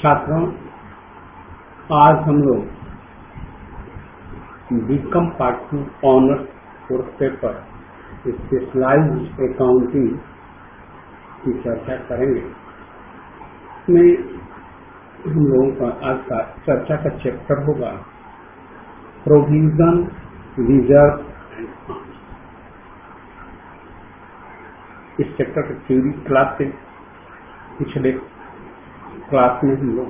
छात्रों, आज हम लोग BCom part 2 honours course paper specialised accounting की चर्चा करेंगे। इसमें हम लोगों का आज का चर्चा का चैप्टर होगा प्रोविजन, रिजर्व एंड फंड। इस चैप्टर का थ्योरी क्लास से पिछले क्लास में हम लोग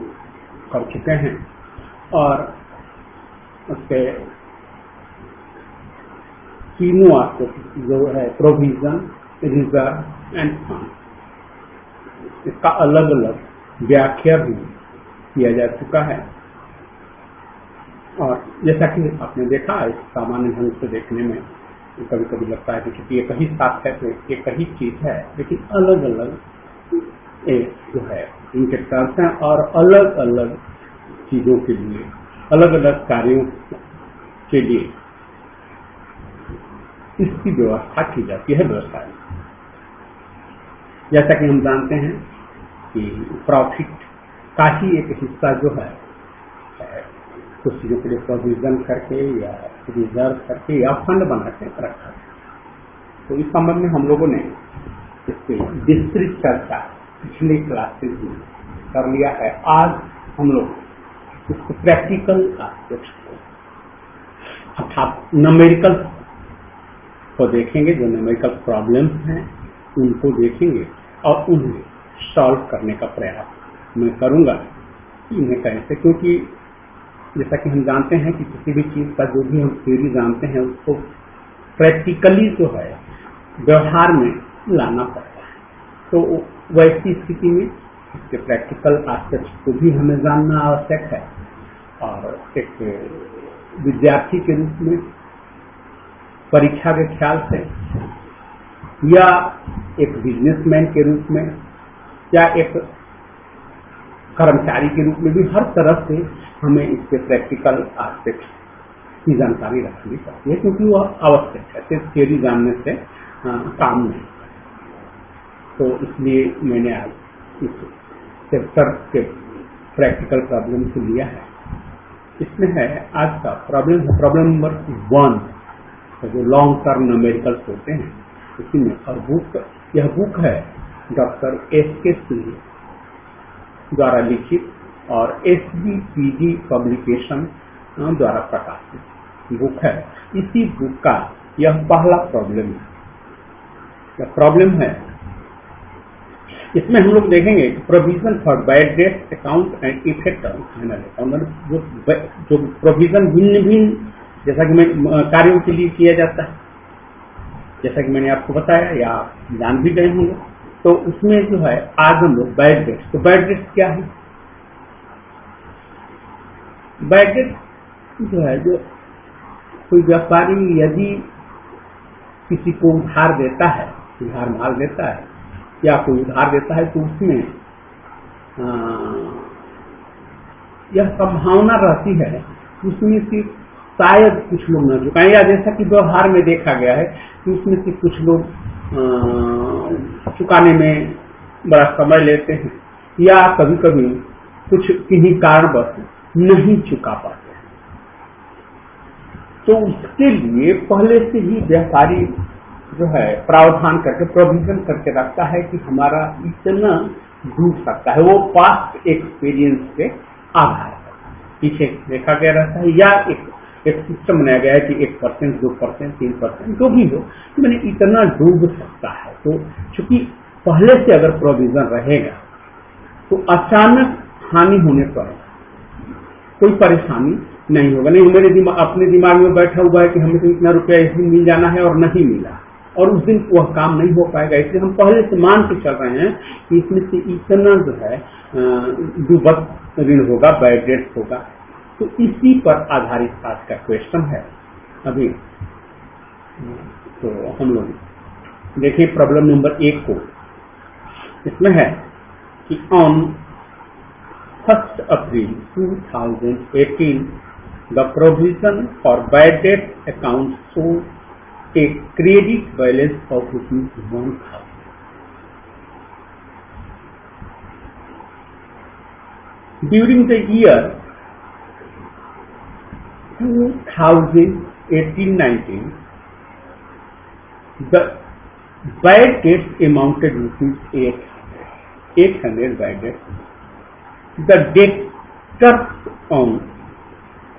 कर चुके हैं और उसके तीनों एस्पेक्ट जो है प्रोविजन, रिजर्व एंड फंड, इसका अलग अलग व्याख्या भी किया जा चुका है। और जैसा कि आपने देखा, इस सामान्य ढंग से देखने में कभी कभी लगता है कि चूंकि एक ही साथ है तो एक ही चीज है, लेकिन अलग अलग जो है इनके टर्म्स हैं और अलग अलग चीजों के लिए, अलग अलग कार्यों के लिए इसकी व्यवस्था की जाती है व्यवसाय में। जैसा कि हम जानते हैं कि प्रॉफिट का ही एक हिस्सा जो है कुछ चीजों के लिए प्रोविजन करके या रिजर्व करके या फंड बना के रखा है। तो इस संबंध में हम लोगों ने इसकी विस्तृत चर्चा पिछले क्लासेस में कर लिया है। आज हम लोग इसको प्रैक्टिकल एस्पेक्ट्स को अर्थात न्यूमेरिकल को देखेंगे। जो न्यूमेरिकल प्रॉब्लम्स हैं उनको देखेंगे और उन्हें सॉल्व करने का प्रयास मैं करूंगा। इन्हें कैसे, क्योंकि जैसा कि हम जानते हैं कि किसी भी चीज का जो भी हम थ्योरी जानते हैं उसको प्रैक्टिकली जो है व्यवहार में लाना पड़ता है। तो वैसी स्थिति में इसके प्रैक्टिकल एस्पेक्ट्स को भी हमें जानना आवश्यक है। और एक विद्यार्थी के रूप में परीक्षा के ख्याल से या एक बिजनेसमैन के रूप में या एक कर्मचारी के रूप में भी हर तरह से हमें इसके प्रैक्टिकल एस्पेक्ट्स की जानकारी रखनी पड़ती है, क्योंकि वह आवश्यक है। सिर्फ थ्योरी जानने से काम नहीं। तो इसलिए मैंने आज इस चैप्टर के प्रैक्टिकल प्रॉब्लम को लिया है। इसमें है आज का प्रॉब्लम है प्रॉब्लम नंबर 1, जो लॉन्ग टर्म न्यूमेरिकल्स होते हैं इसी में। और यह बुक है डॉक्टर एस.के. सिंह द्वारा लिखित और SBPG पब्लिकेशन द्वारा प्रकाशित बुक है। इसी बुक का यह पहला प्रॉब्लम है। यह प्रॉब्लम है, इसमें हम लोग देखेंगे provision for bad debt account and effect on final account. जो प्रोविजन भिन्न भिन्न, जैसा कि मैं कार्यों के लिए किया जाता है, जैसा कि मैंने आपको बताया या आप जान भी गए होंगे। तो उसमें जो है आज हम लोग बैड डेट, तो बैड डेट क्या है? बैड डेट जो है, जो कोई व्यापारी यदि किसी को उधार देता है, उधार माल देता है या कोई उधार देता है, तो उसमें यह संभावना रहती है उसमें से शायद कुछ लोग न चुकाएं, या जैसा कि व्यवहार में देखा गया है कि उसमें से कुछ लोग चुकाने में बड़ा समय लेते हैं या कभी कभी कुछ किन्हीं कारणवश नहीं चुका पाते। तो उसके लिए पहले से ही व्यापारी जो है प्रावधान करके प्रोविजन करके रखता है कि हमारा इतना डूब सकता है। वो पास्ट एक्सपीरियंस के आधार पर पीछे देखा गया रहता है, या एक सिस्टम बनाया गया है कि 1%, 2%, 3%, जो भी हो, मैंने इतना डूब सकता है। तो चूंकि पहले से अगर प्रोविजन रहेगा तो अचानक हानि होने पर कोई परेशानी नहीं होगा। नहीं, मेरे अपने दिमाग में बैठा हुआ है कि हमें तो इतना रुपया इस दिन मिल जाना है और नहीं मिला, और उस दिन वह काम नहीं हो पाएगा। इसलिए हम पहले से मान के चल रहे हैं कि इसमें से इतना जो है डूबत ऋण होगा, बैड डेट होगा। तो इसी पर आधारित आज का क्वेश्चन है अभी। तो हम लोग देखिए प्रॉब्लम नंबर 1 को। इसमें है कि on 1 April 2018 the provision for bad debt account show a credit balance of ₹1,000. During the year 2018-19, the bad debts amounted rupees 800 bad debts. The debtors on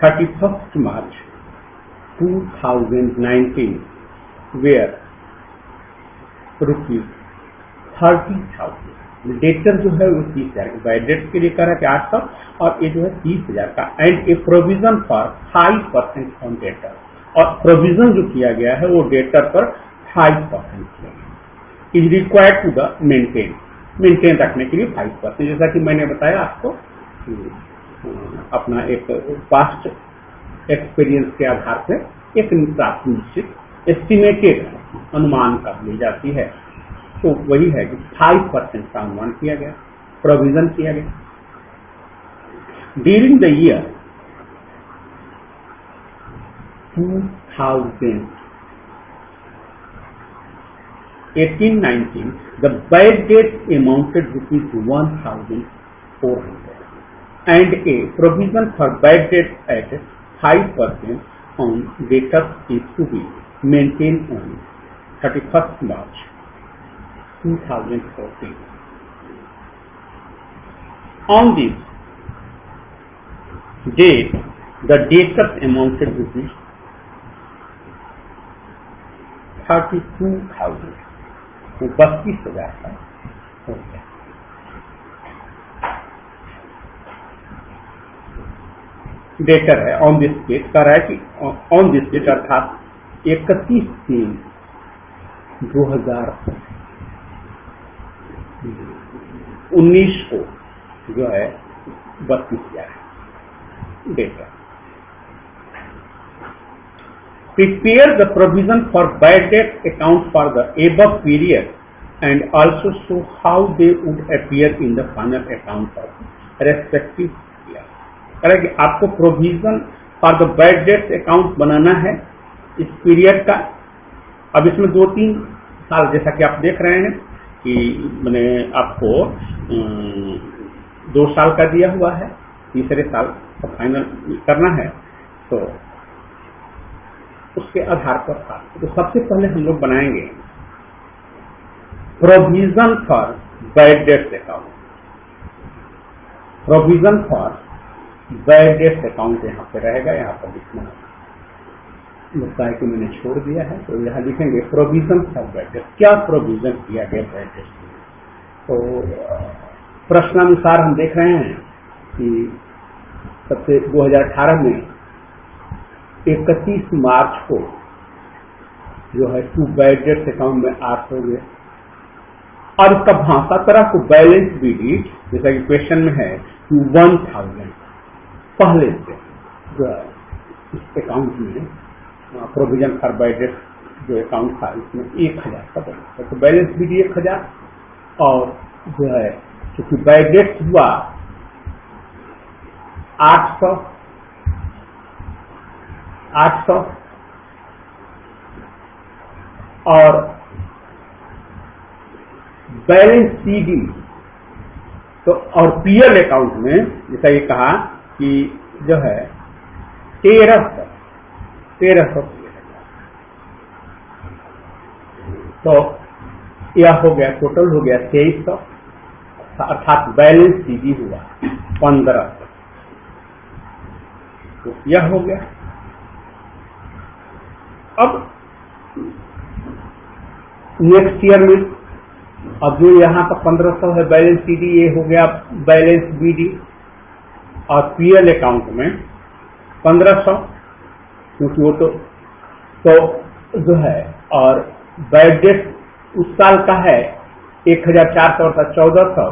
31st March 2019 were rupees 30,000. Debtor जो है वो 30,000, bad debt के लिए कह रहा है कि 800 और ये जो है 30,000 का, and A provision for 5% on debtor, और प्रोविजन जो किया गया है वो डेटर पर 5% किया गया, is required to the maintain रखने के लिए 5%, जैसा कि मैंने बताया आपको अपना एक पास्ट एक्सपीरियंस के आधार पर एक निश्चित एस्टिमेटेड अनुमान कर ली जाती है, तो वही है कि 5% का अनुमान किया गया, प्रोविजन किया गया। During the year 2018-19, the bad debt amounted rupees 1,400, and a provision for bad debt at 5% on debtors is to be maintained on 31st March 2014. On this date, the debtors amounted to 32,000, तो 32,000 का हो गया। Debtor है on this date, कह रहा है कि on this date अर्थात 31/3/2019 को जो है 32,000 debtor. Prepare the provision for bad debt account for the above period and also show how they would appear in the final account of respective year. कह कि आपको provision for the bad debt account बनाना है इस period का। अब इसमें 2-3 साल जैसा कि आप देख रहे हैं कि मैंने आपको 2 साल का दिया हुआ है, तीसरे साल का फाइनल करना है, तो उसके आधार पर था। तो सबसे पहले हम लोग बनाएंगे provision for bad debt account. Provision for bad debt account यहाँ पे रहेगा, यहाँ पर लिखना लगता है कि मैंने छोड़ दिया है, तो यहाँ लिखेंगे प्रोविजन फॉर बैड डेट। क्या प्रोविजन किया गया बैड डेट? तो प्रश्नानुसार हम देख रहे हैं कि सबसे 2018 में 31 मार्च को जो है टू बैड डेट अकाउंट में 800 गए, और इसका भाषा तरह को बैलेंस भी डीट जैसा कि क्वेश्चन में है टू 1,000 पहले से जो है इस अकाउंट में प्रोविजन फॉर बैड डेट जो अकाउंट था इसमें 1,000 का बैलेंस, तो बैलेंस भी डी 1,000, और जो है क्योंकि बैड डेट हुआ 800 और बैलेंस सीडी, तो और पीएल अकाउंट में जैसा ये कहा कि जो है 1300 तो यह हो गया, टोटल हो गया 2300, अर्थात बैलेंस सीडी हुआ 1500, तो यह हो गया। अब नेक्स्ट ईयर में अब जो यहाँ का 1500 है बैलेंस सीडी, ये हो गया बैलेंस बीडी, और पीएल अकाउंट में 1500 क्योंकि वो तो जो है, और बैड डेट उस साल का है 1,400 अर्थात 1,400,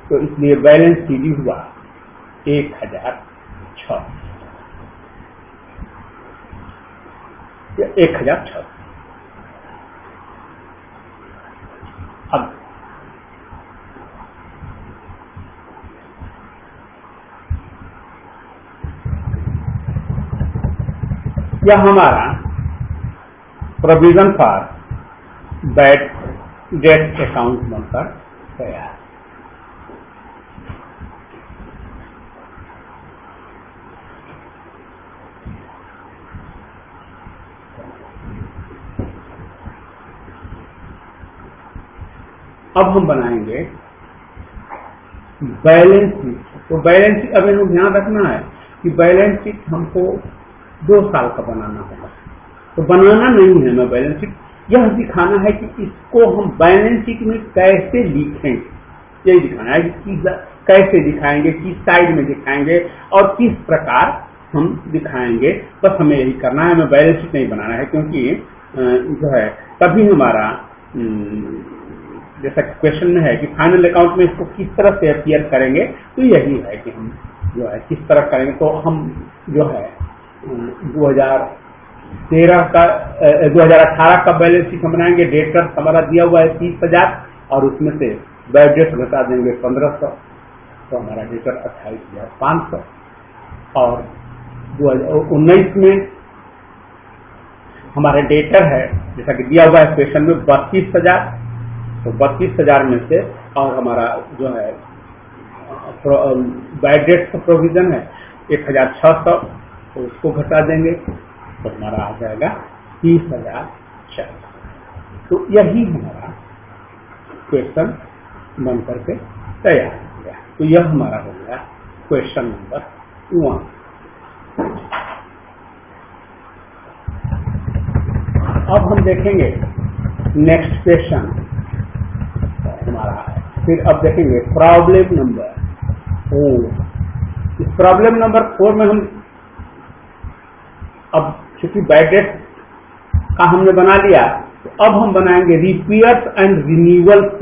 तो इसलिए बैलेंस सीडी हुआ 1,600। 1,600। अब यह हमारा provision for bad debt account बनकर तैयार। अब हम बनाएंगे बैलेंस शीट। तो बैलेंस शीट अब हमें ध्यान रखना है कि बैलेंस शीट हमको 2 साल का बनाना होगा। तो बनाना नहीं है मैं बैलेंस शीट, यह दिखाना है कि इसको हम बैलेंस शीट में कैसे लिखेंगे, यही दिखाना है कि कैसे दिखाएंगे, किस साइड में दिखाएंगे और किस प्रकार हम दिखाएंगे। बस हमें यही करना है, हमें बैलेंस शीट नहीं बनाना है, क्योंकि जो है तभी हमारा जैसा क्वेश्चन में है कि फाइनल अकाउंट में इसको किस तरह से अपीयर करेंगे, तो यही है कि हम जो है किस तरह करेंगे। तो हम जो है 2018 का बैलेंस शीट हम बनाएंगे। डेटर्स हमारा दिया हुआ है 30,000 और उसमें से बैड डेट घटा देंगे 1500, तो हमारा डेटर 28,500। और 2019 में हमारे डेटर है जैसा कि दिया हुआ है क्वेश्चन में 32,000, तो 32,000 में से और हमारा जो है बैड डेट का प्रोविजन है 1,600, तो उसको घटा देंगे तो हमारा आ जाएगा 30,004। तो यही हमारा क्वेश्चन बन करके तैयार हो गया। तो यह हमारा हो गया क्वेश्चन नंबर 1। अब हम देखेंगे नेक्स्ट क्वेश्चन हमारा है, फिर अब देखेंगे प्रॉब्लम नंबर 4। इस प्रॉब्लम नंबर 4 में हम अब चूंकि बैड डेट का हमने बना लिया, तो अब हम बनाएंगे repairs and renewals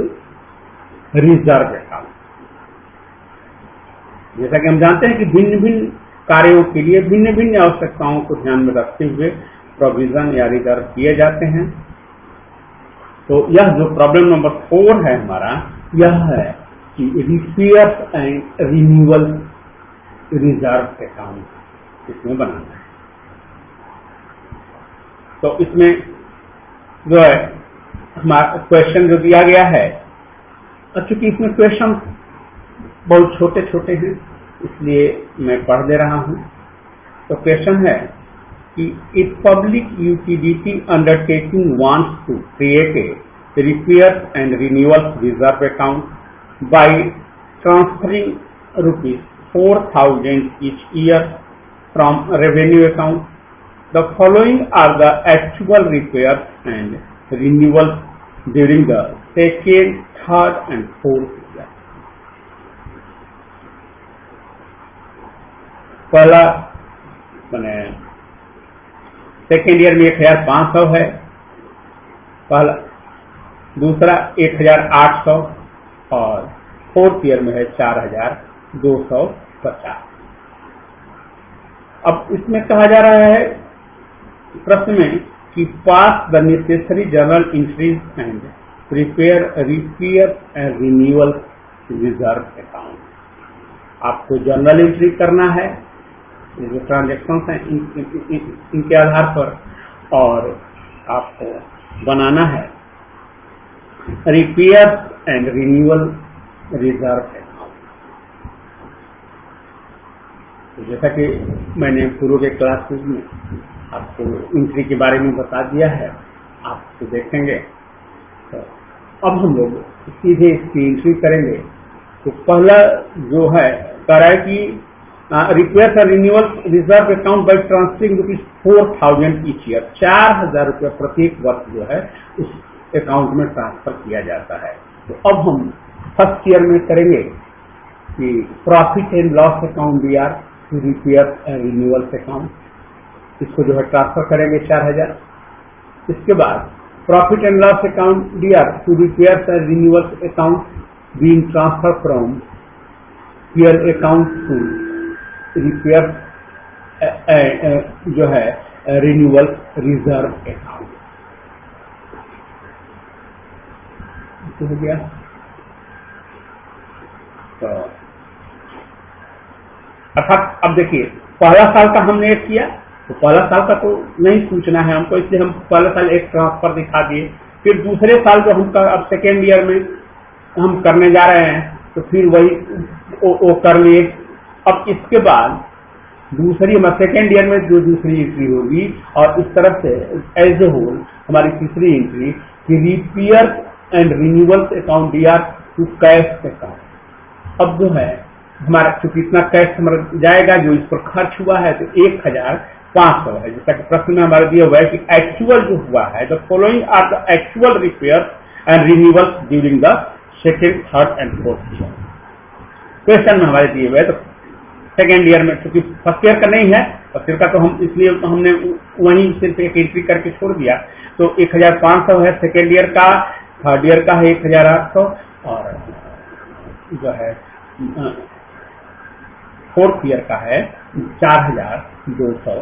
reserve account. जैसा कि हम जानते हैं कि भिन्न भिन्न कार्यों के लिए भिन्न भिन्न आवश्यकताओं को ध्यान में रखते हुए प्रोविजन या रिजर्व किए जाते हैं। तो यह जो प्रॉब्लम नंबर 4 है हमारा, यह है कि repairs and renewal reserve account इसमें बनाना है। तो इसमें जो है हमारा क्वेश्चन जो दिया गया है, और चूंकि इसमें क्वेश्चन बहुत छोटे छोटे हैं इसलिए मैं पढ़ दे रहा हूं। तो क्वेश्चन है कि if public utility undertaking wants to create a repair and renewal reserve account by transferring ₹4,000 each year from revenue account, the following are the actual repairs and renewals during the second, third and fourth year. पहला मैंने second year में 1,500 है पहला, दूसरा 1,800 और fourth year में है 4,250। अब इसमें कहा जा रहा है प्रश्न में कि pass the necessary journal entries and prepare repair and renewal reserve account. आपको जर्नल एंट्री करना है, जो ट्रांजेक्शन हैं इनके आधार पर, और आपको बनाना है repair and renewal reserve account. तो जैसा कि मैंने पूर्व के क्लासेस में आपको एंट्री के बारे में बता दिया है, आप तो देखेंगे। तो अब हम लोग सीधे इसकी एंट्री करेंगे। तो पहला जो है कह रहा है कि रिपेयर और renewal reserve account by transferring ₹4,000 each year, 4,000 रुपये प्रत्येक वर्ष जो है उस अकाउंट में ट्रांसफर किया जाता है। तो अब हम फर्स्ट ईयर में करेंगे कि profit and loss account BR to repair and renewal account, इसको जो है ट्रांसफर करेंगे 4,000। इसके बाद profit and loss account DR to repair and renewal account being transfer from PL account to repair जो है रिन्यूअल रिजर्व अकाउंट हो गया। तो अर्थात अब देखिए पहला साल का हमने एक किया, तो पहला साल का तो नहीं पूछना है हमको, इसलिए हम पहला साल एक ट्रांसफर दिखा दिए। फिर दूसरे साल जो हम अब सेकेंड ईयर में हम करने जा रहे हैं, तो फिर वही वो कर लिए। अब इसके बाद दूसरी सेकेंड ईयर में जो दूसरी एंट्री होगी, और इस तरह से एज ए होल हमारी तीसरी एंट्री कि repair and renewals account D R to cash account. अब जो है हमारा चूंकि इतना कैश हमारा जाएगा जो इस पर खर्च हुआ है तो 1500 है, जैसा कि प्रश्न में हमारा दिया हुआ है कि एक्चुअल जो हुआ है the following are the actual repair and renewals during the second, third and fourth year. Question में हमारे दिए हुए तो सेकेंड ईयर में, क्योंकि फर्स्ट ईयर का नहीं है, फर्स्ट ईयर का तो हम इसलिए हमने वहीं सिर्फ एक एंट्री करके छोड़ दिया, तो 1500 है सेकेंड ईयर का, थर्ड ईयर का है 1800 और जो है फोर्थ ईयर का है 4240।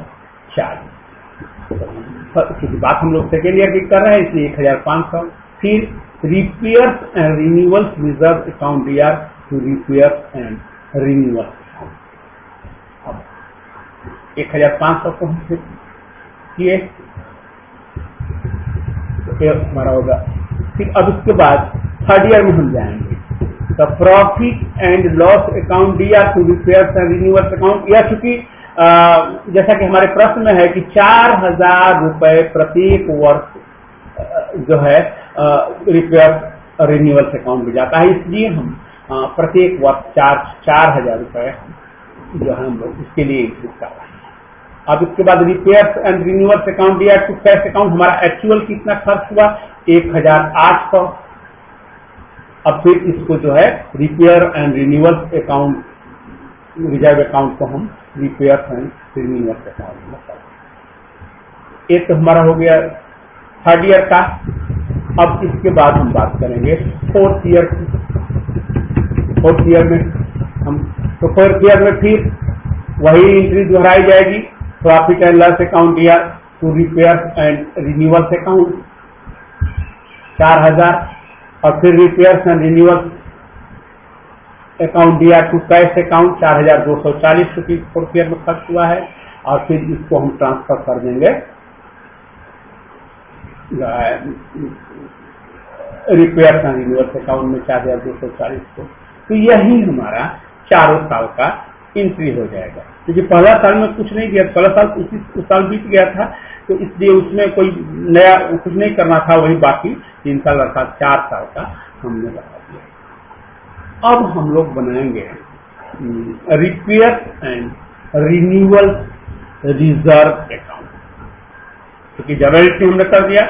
क्योंकि बात हम लोग सेकेंड ईयर की कर रहे हैं इसलिए 1500। फिर repairs and renewals reserve account D R to repairs and renewal. अब 1500 को हम फिर किए तो ये हमारा होगा। फिर अब इसके बाद थर्ड ईयर में हम जाएंगे the profit and loss account D R to repairs and renewal account. या चूंकि जैसा कि हमारे प्रश्न में है कि 4000 रुपए प्रत्येक वर्ष जो है रिपेयर रिन्यूअल अकाउंट में जाता है, इसलिए हम प्रत्येक वर्ष 4000 रुपए जो है हम लोग इसके लिए इंक्रीज कर रहे हैं। अब इसके बाद repairs and renewal account D R to cash account, हमारा एक्चुअल कितना खर्च हुआ 1800। अब फिर इसको जो है repair and renewal account, reserve account को हम रिपेयर एंड रिन्यूअल अकाउंट में करते। एक तो हमारा हो गया थर्ड ईयर का। अब इसके बाद हम बात करेंगे फोर्थ ईयर की। फोर्थ ईयर में हम तो फोर्थ ईयर में फिर वही एंट्री दोहराई जाएगी, profit and loss account D R to repair and renewal account 4000 और फिर repairs and renewal account D R to cash account 4240 रुपये फोर्थ ईयर में खर्च हुआ है। और फिर इसको हम ट्रांसफर कर देंगे रिपेयर्स एंड रिन्यूअल अकाउंट में 4240 को। तो यही हमारा चारों साल का एंट्री हो जाएगा, क्योंकि पहला साल में कुछ नहीं दिया, पहला साल उस साल बीत गया था, तो इसलिए उसमें कोई नया कुछ नहीं करना था, वही बाकी 3 साल अर्थात 4 साल का हमने बना दिया। अब हम लोग बनाएंगे repair and renewal reserve account, क्योंकि जर्नल एंट्री हमने कर दिया।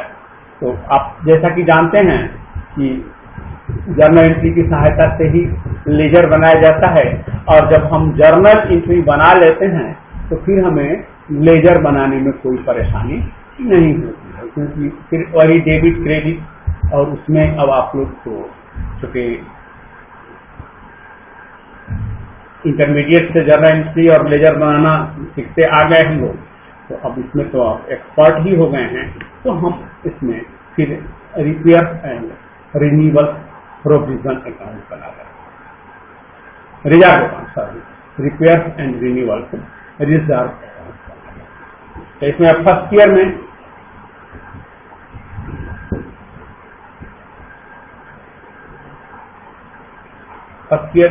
तो आप जैसा कि जानते हैं कि जर्नल एंट्री की सहायता से ही लेजर बनाया जाता है, और जब हम जर्नल एंट्री बना लेते हैं तो फिर हमें लेजर बनाने में कोई परेशानी नहीं होती है, क्योंकि फिर वही डेबिट क्रेडिट, और उसमें अब आप लोग को चूंकि इंटरमीडिएट से जर्नल एंट्री और लेजर बनाना सीखते आ गए हम लोग, तो अब इसमें तो आप एक्सपर्ट ही हो गए हैं। तो हम इसमें फिर repair and renewal provision account बना रहे हैं, reserve account, sorry, repair and renewal reserve account. तो इसमें फर्स्ट ईयर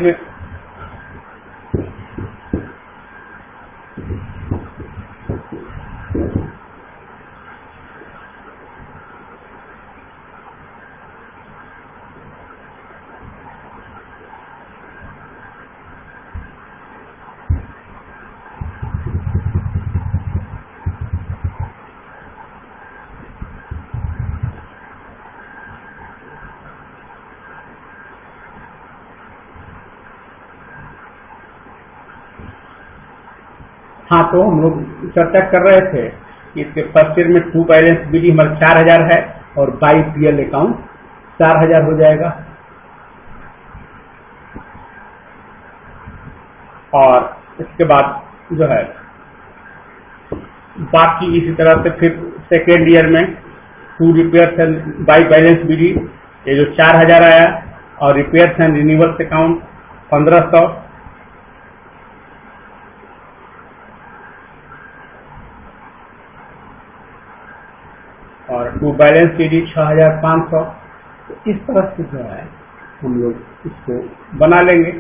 में हाँ, तो हम लोग चर्चा कर रहे थे कि इसके फर्स्ट ईयर में 2 बैलेंस बिली हमारा 4000 है और बाई पीएल अकाउंट 4000 हो जाएगा, और इसके बाद जो है बाकी इसी तरह से फिर सेकेंड ईयर में 2 रिपेयर्स एंड बाई बैलेंस बिली, ये जो 4000 आया, और रिपेयर्स एंड रिन्यूअल्स अकाउंट 1500, और 2 बैलेंस सीडी 6500। तो इस तरह से जो है हम लोग इसको बना लेंगे।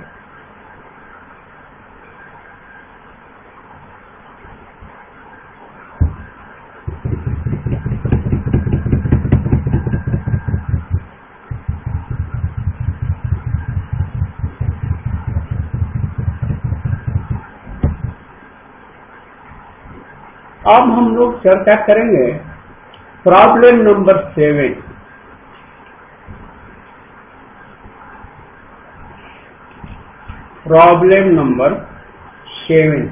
अब हम लोग चर्चा करेंगे problem number 7। Problem number 7।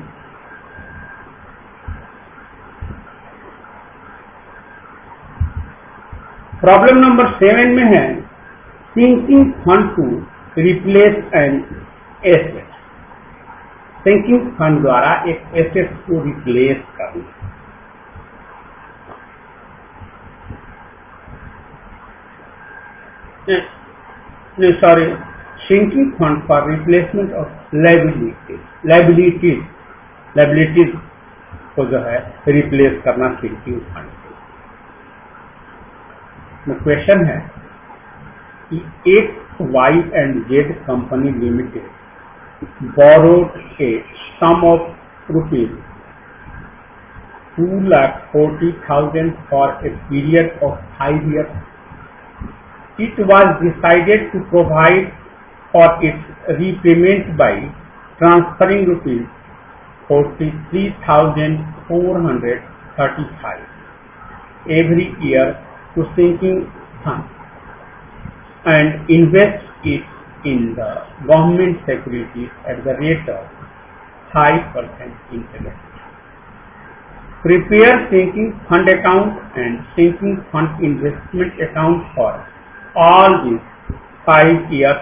Problem number 7 में है sinking fund to replace an asset. Sinking fund द्वारा एक एसेट को रिप्लेस करना। Sorry, sinking fund for replacement of liabilities को जो है रिप्लेस करना सिंकिंग फंड। में क्वेश्चन है कि एक Y and Z company limited borrowed a sum of rupees 2,40,000 for a period of 5 years. It was decided to provide for its repayment by transferring rupees 43,435 every year to sinking fund and invest it in the government securities at the rate of 5% interest. Prepare sinking fund account and sinking fund investment account for all these 5 years.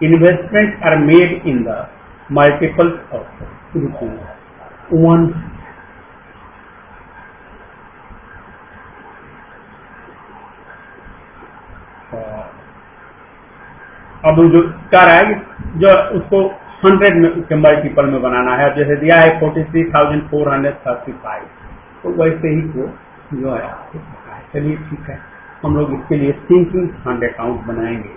Investments are made in the multiples of ₹1. अब जो कर रहा है जो उसको 100 में के multiple में बनाना है। जैसे दिया है 43,435, तो वैसे ही वो जो है आपको पता है। चलिए ठीक है, हम लोग इसके लिए सिंकिंग फंड अकाउंट बनाएंगे।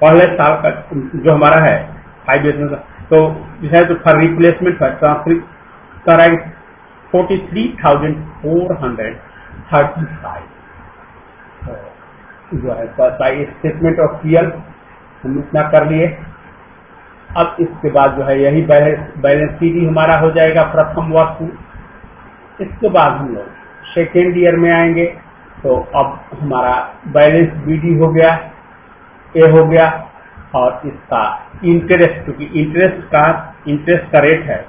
पहले साल का जो हमारा है 5 ईयर्स में, तो जैसे तो फॉर रिप्लेसमेंट है ट्रांसफर कर रहा है 43,435 जो है बाई स्टेटमेंट ऑफ पीएल हम इतना कर लिए। अब इसके बाद जो है यही बैलेंस शीट हमारा हो जाएगा प्रथम वर्ष में। इसके बाद हम लोग सेकेंड ईयर में आएंगे, तो अब हमारा बैलेंस बीडी हो गया, ए हो गया, और इसका इंटरेस्ट, क्योंकि इंटरेस्ट का रेट है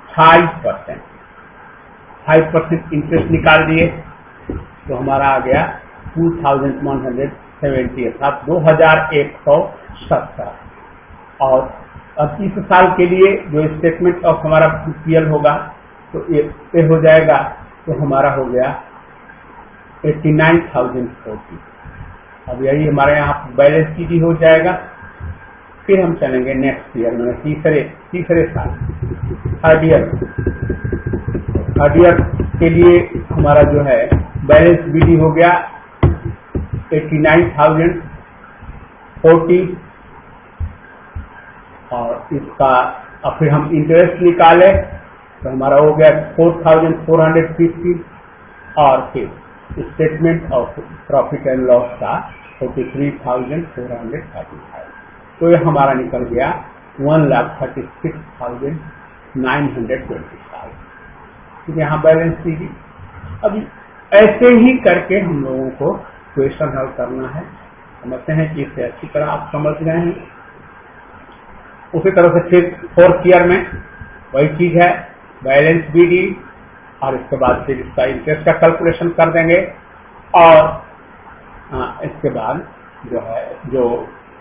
5% इंटरेस्ट निकाल दिए, तो हमारा आ गया 2,170 अर्थात 2,170। और अब इस साल के लिए जो स्टेटमेंट ऑफ हमारा पीएल होगा तो ये हो जाएगा, तो हमारा हो गया 89,040। अब यही हमारे यहाँ बैलेंस शीट हो जाएगा। फिर हम चलेंगे नेक्स्ट ईयर में, तीसरे साल थर्ड ईयर के लिए हमारा जो है बैलेंस बीडी हो गया 89,040, और इसका अब फिर हम इंटरेस्ट निकाले तो हमारा हो गया 4,450, और फिर statement of profit and loss का 43,435, तो ये हमारा निकल गया 1,36,925। यहाँ बैलेंस शीट। अभी ऐसे ही करके हम लोगों को क्वेश्चन हल करना है। समझते हैं कि इसे अच्छी तरह आप समझ गए हैं। उसी तरह से फिर फोर्थ ईयर में वही चीज है, बैलेंस बीडी, और इसके बाद फिर इसका इंटरेस्ट का कैलकुलेशन कर देंगे, और इसके बाद जो है जो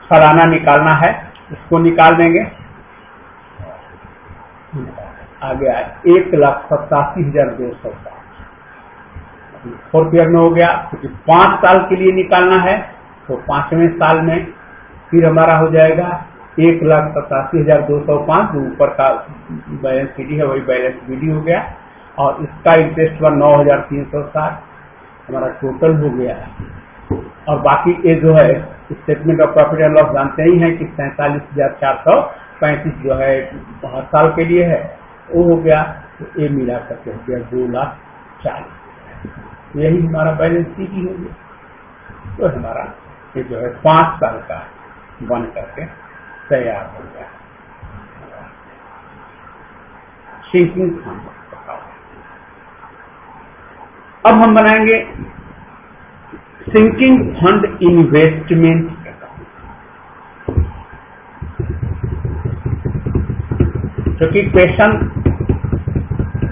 सालाना निकालना है उसको निकाल देंगे। आ गया 1,87,200। फोर्थ ईयर में हो गया, क्योंकि 5 साल के लिए निकालना है, तो 5वें साल में फिर हमारा हो जाएगा 1,87,205। जो ऊपर का बैलेंस सीडी है वही बैलेंस बीडी हो गया, और इसका इंटरेस्ट हुआ 9,360। हमारा टोटल हो गया, और बाकी ये जो है statement of profit and loss जानते ही हैं कि 47,435 जो है हर साल के लिए है, वो हो गया। तो ये मिला करके हो गया 2,40,000। यही हमारा बैलेंस शीट हो गया। तो हमारा ये जो है 5 साल का बन करके तैयार हो गया। Sinking fund. अब हम बनाएंगे सिंकिंग फंड इन्वेस्टमेंट अकाउंट, क्योंकि क्वेश्चन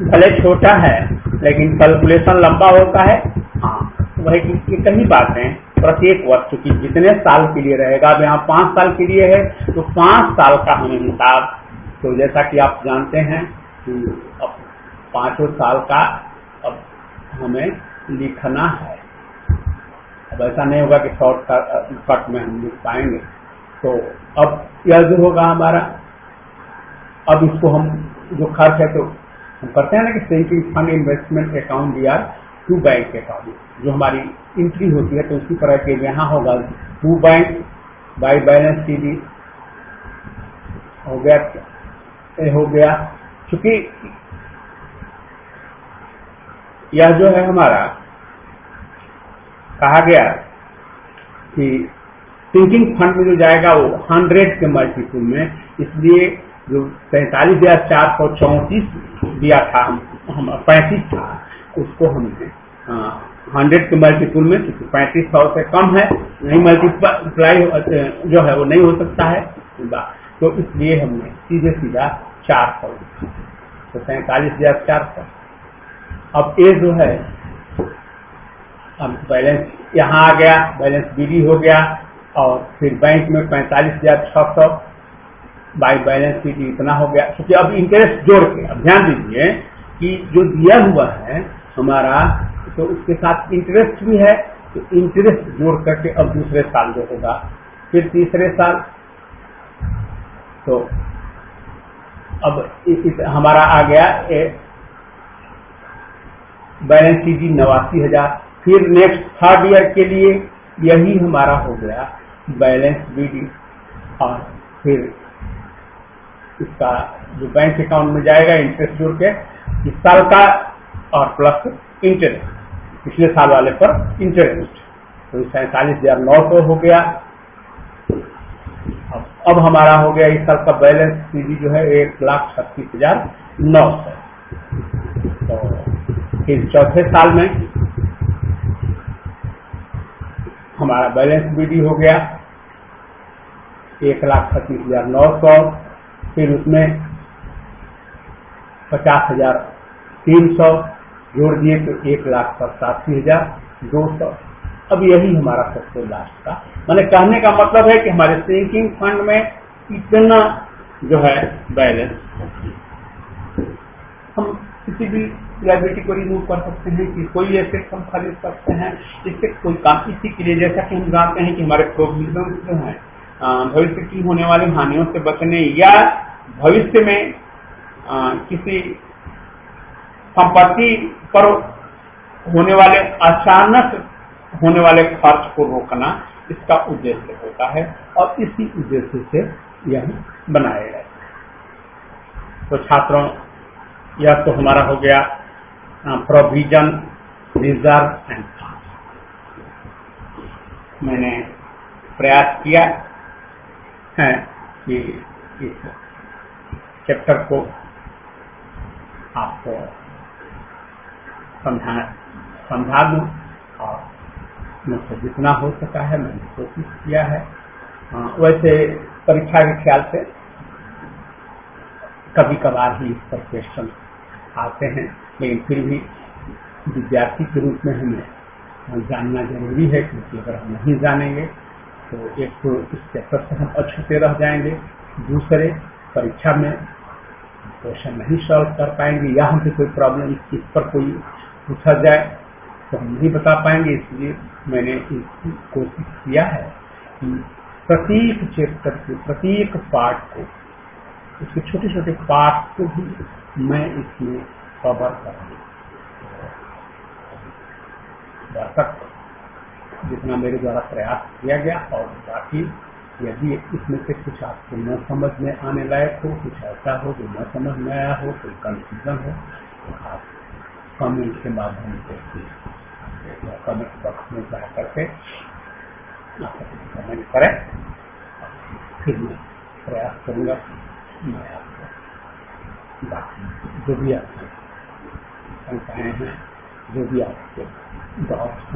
भले छोटा है लेकिन कैलकुलेशन लंबा होता है। हाँ, वही कि कई बातें प्रत्येक वर्ष की जितने साल के लिए रहेगा, अब यहाँ 5 साल के लिए है तो 5 साल का हमें हिसाब, तो जैसा कि आप जानते हैं कि अब 5 साल का अब हमें लिखना है। अब ऐसा नहीं होगा कि शॉर्टकट में हम लिख पाएंगे। तो अब यह जो होगा हमारा, अब इसको हम जो खर्च है तो हम करते हैं ना कि sinking fund investment account DR to bank account, जो हमारी एंट्री होती है तो उसी तरह के यहाँ होगा to bank by balance CD हो गया। चूंकि यह जो है हमारा कहा गया कि सिंकिंग फंड में जो जाएगा वो 100 के मल्टीपल में, इसलिए जो 43,434 दिया था, हम 35 था, उसको हमने 100 के मल्टीपल में, क्योंकि 3500 से कम है, नहीं मल्टीप्लाई जो है वो नहीं हो सकता है, तो इसलिए हमने सीधा 400 लिखा, तो 43,400। अब ये जो है अब बैलेंस यहाँ आ गया, बैलेंस BD हो गया, और फिर बैंक में 45,600 बाई बैलेंस CD इतना हो गया। क्योंकि अब इंटरेस्ट जोड़ के, अब ध्यान दीजिए कि जो दिया हुआ है हमारा, तो उसके साथ इंटरेस्ट भी है, तो इंटरेस्ट जोड़ करके अब दूसरे साल जो होगा, फिर तीसरे साल, तो अब हमारा आ गया बैलेंस CD 89,000। फिर नेक्स्ट 3rd ईयर के लिए यही हमारा हो गया बैलेंस BD, और फिर इसका जो बैंक अकाउंट में जाएगा इंटरेस्ट जोड़ के इस साल का, और प्लस इंटरेस्ट पिछले साल वाले पर इंटरेस्ट, तो 47,900 हो गया। अब हमारा हो गया इस साल का बैलेंस CD जो है 1,36,900। तो फिर चौथे साल में हमारा बैलेंस BD हो गया 1,36,900, फिर उसमें 50,300 जोड़ दिए तो 1,87,200। अब यही हमारा सबसे लास्ट का, मैंने कहने का मतलब है कि हमारे सिंकिंग फंड में इतना जो है बैलेंस, हम किसी भी लायबिलिटी को रिमूव कर सकते हैं, कि कोई एसेट हम खरीद सकते हैं, इससे कोई काम, इसी के लिए जैसा कि हम जानते हैं कि हमारे प्रोविजन जो है भविष्य की होने वाली हानियों से बचने, या भविष्य में किसी संपत्ति पर होने वाले अचानक होने वाले खर्च को रोकना, इसका उद्देश्य होता है, और इसी उद्देश्य से यह बनाया गया। तो छात्रों, यह तो हमारा हो गया प्रोविजन, रिजर्व एंड फंड। मैंने प्रयास किया है कि इस चैप्टर को आपको समझा दूं, और मुझसे जितना हो सका है मैंने कोशिश किया है। वैसे परीक्षा के ख्याल से कभी कभार ही इस पर क्वेश्चन आते हैं, लेकिन फिर भी विद्यार्थी के रूप में हमें जानना जरूरी है, क्योंकि अगर हम नहीं जानेंगे तो एक तो इस चैप्टर से हम अछूते रह जाएंगे, दूसरे परीक्षा में क्वेश्चन नहीं सॉल्व कर पाएंगे, या हमसे कोई प्रॉब्लम इस पर कोई पूछा जाए तो हम नहीं बता पाएंगे। इसलिए मैंने कोशिश किया है कि प्रत्येक चैप्टर के प्रत्येक पार्ट को, उसके छोटे छोटे पार्ट को भी मैं इसमें कवर करूँ। दर्शक जितना मेरे द्वारा प्रयास किया गया, और बाकी यदि इसमें से कुछ आपको न समझ में आने लायक हो, कुछ ऐसा हो जो न समझ में आया हो, कोई कंफ्यूजन हो, तो आप कमेंट के माध्यम से कमेंट बॉक्स में जा करके कमेंट करें, फिर मैं प्रयास करूँगा मैं आपको बाकी जो भी आपकी शंकाएं हैं, जो भी आपके डाउट्स